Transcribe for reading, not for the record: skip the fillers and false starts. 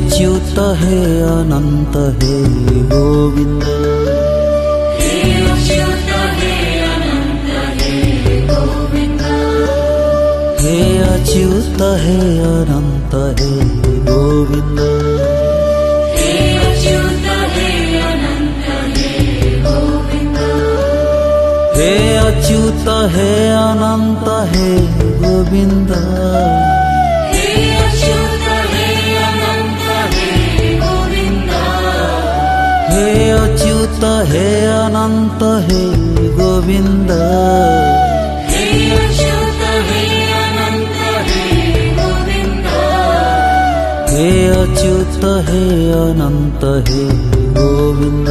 Achyut हे अनंत हे Govind. हे Achyut हे अनंत हे Govind. हे Achyut हे अनंत हे Govind. हे Achyut हे अनंत हे Govind. हे Achyut हे अनंत हे Govind. हे Achyut हे अनंत हे Govind. हे Achyut हे अनंत हे Govind. हे Achyut हे अनंत हे Govind. हे Achyut हे अनंत हे Govind.